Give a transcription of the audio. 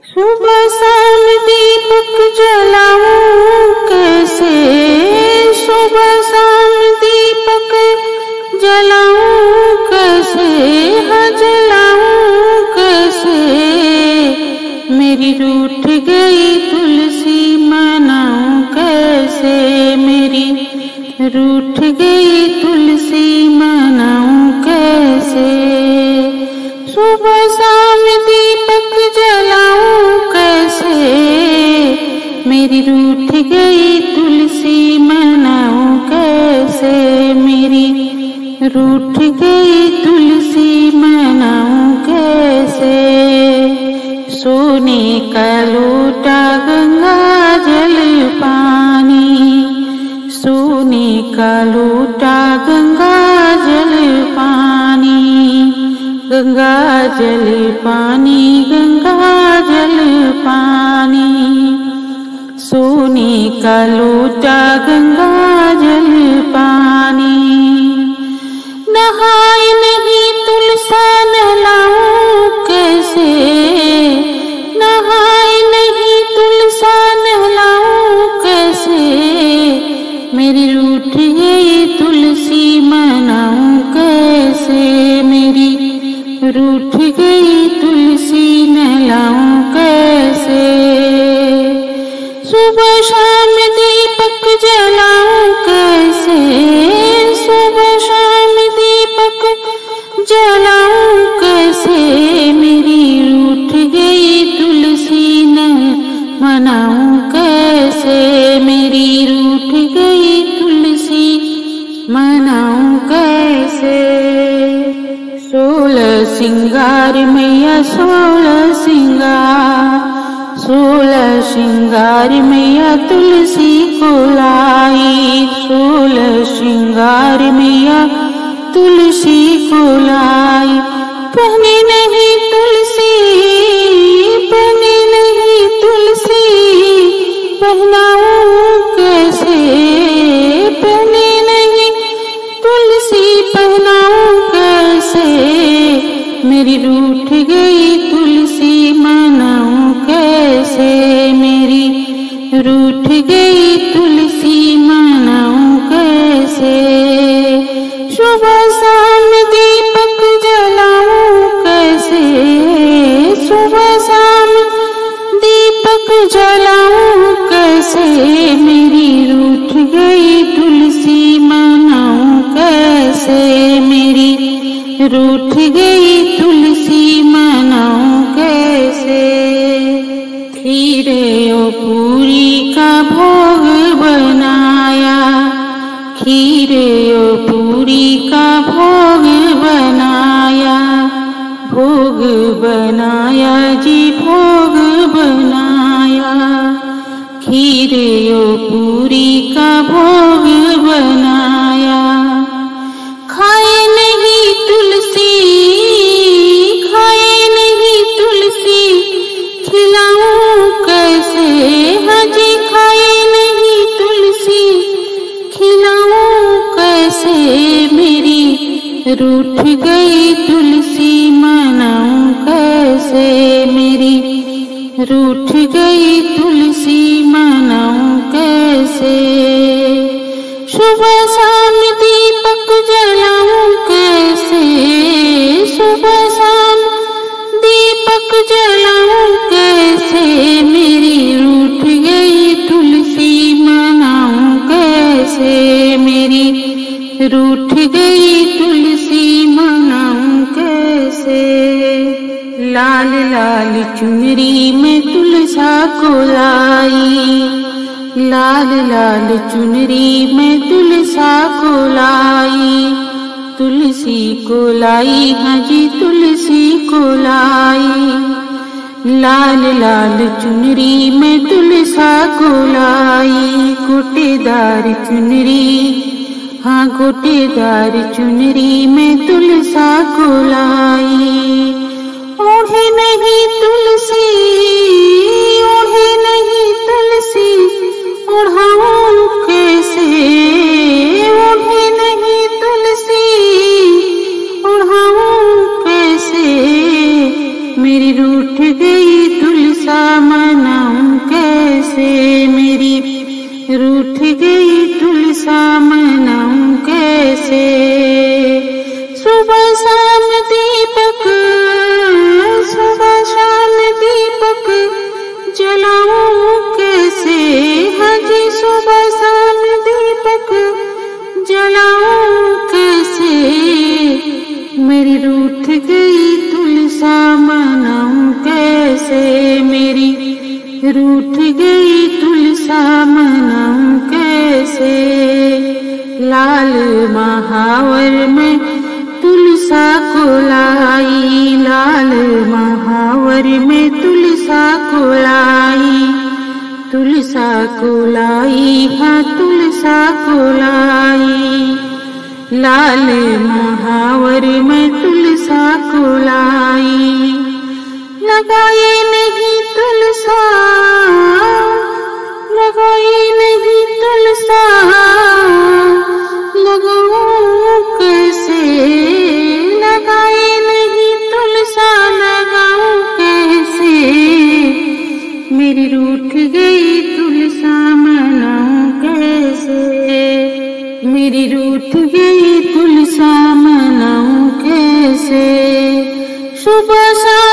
सुबह शाम दीपक जलाऊं कैसे, सुबह शाम दीपक जलाऊं कैसे, हाँ जलाऊं कैसे। मेरी रूठ गई तुलसी मनाऊं कैसे, मेरी रूठ गई तुलसी मनाऊं कैसे। सुबह शाम दीपक जलाऊं कैसे, मेरी रूठ गई तुलसी मनाऊं कैसे, मेरी रूठ गई तुलसी मनाऊं कैसे। सोने का लोटा गंगा जल पानी, सोने का लोटा गंगा जल पानी, गंगा जल पानी, गंगा जल पानी। सोने का लोटा गंगा जल पानी। नहाए नहीं तुलसा नहलाऊं कैसे, नहाए नहीं तुलसा नहलाऊं कैसे। मेरी रूठ गई तुलसी मनाऊं कैसे, मेरी रूठ गई तुलसी नहलाऊं कैसे। सुबह शाम दीपक जलाऊं कैसे, सुबह शाम दीपक जलाऊं कैसे। मेरी रूठ गई तुलसी मनाऊं कैसे, मेरी रूठ गई तुलसी मनाऊं कैसे। 16 सिंगार मैया 16 सिंगार, 16 श्रृंगार मैया तुलसी को लाई, 16 श्रृंगार मैया तुलसी को लाई। पहने नहीं तुलसी, पहने नहीं तुलसी, पहनाऊं कैसे, पहने नहीं तुलसी, पहनाऊं कैसे। मेरी रूठ गई तुलसी मनाऊं कैसे, मेरी रूठ गई तुलसी मनाऊं कैसे। सुबह शाम दीपक जलाऊं कैसे, सुबह शाम दीपक जलाऊं कैसे। मेरी रूठ गई तुलसी मनाऊं कैसे, मेरी रूठ गई तुलसी मनाऊं कैसे। खीरे और पूरी का भोग बनाया, खीरे और पूरी का भोग बनाया, भोग बनाया जी भोग बनाया। खीरे और पूरी का भोग बनाया। खाए नहीं तुलसी, खाए नहीं तुलसी, खिलाऊं कैसे, हाँ जी खाए नहीं तुलसी, खिलाऊं कैसे। मेरी रूठ गई तुलसी मनाऊं कैसे, मेरी रूठ गई तुलसी मनाऊं कैसे। सुबह शाम दीपक जलाऊं कैसे, सुबह शाम दीपक जलाऊं कैसे। मेरी रूठ गई तुलसी मनाऊं कैसे, मेरी रूठ गई तुलसी मनाऊं कैसे। लाल लाल चुनरी में तुलसा को लाई, लाल लाल चुनरी में तुलसा को लाई, तुलसी को लाई, हाँ जी तुलसी को लाई। लाल लाल चुनरी में तुलसा को लाई, गोटेदार चुनरी, हाँ गोटेदार चुनरी में तुलसा को लाई। ओढ़े नहीं तुलसी, ओढ़े नहीं तुलसी, ओढ़ाऊं कैसे, ओढ़े नहीं तुलसी, ओढ़ाऊं कैसे। मेरी रूठ गई तुलसा रूठ गई तुलसा मनाऊं कैसे। लाल महावर में तुलसा को लाई, लाल महावर में तुलसा को लाई, तुलसा को लाई, हाँ तुलसा को लाई। लाल महावर में तुलसा को लाई। लगाए नहीं तुलसा, लगाए नहीं तुलसा, लगाऊं कैसे। लगाए नहीं तुलसा, लगाऊं कैसे। मेरी रूठ गई तुलसा मनाऊं कैसे। मेरी रूठ गई तुलसा मनाऊं कैसे। सुबह शाम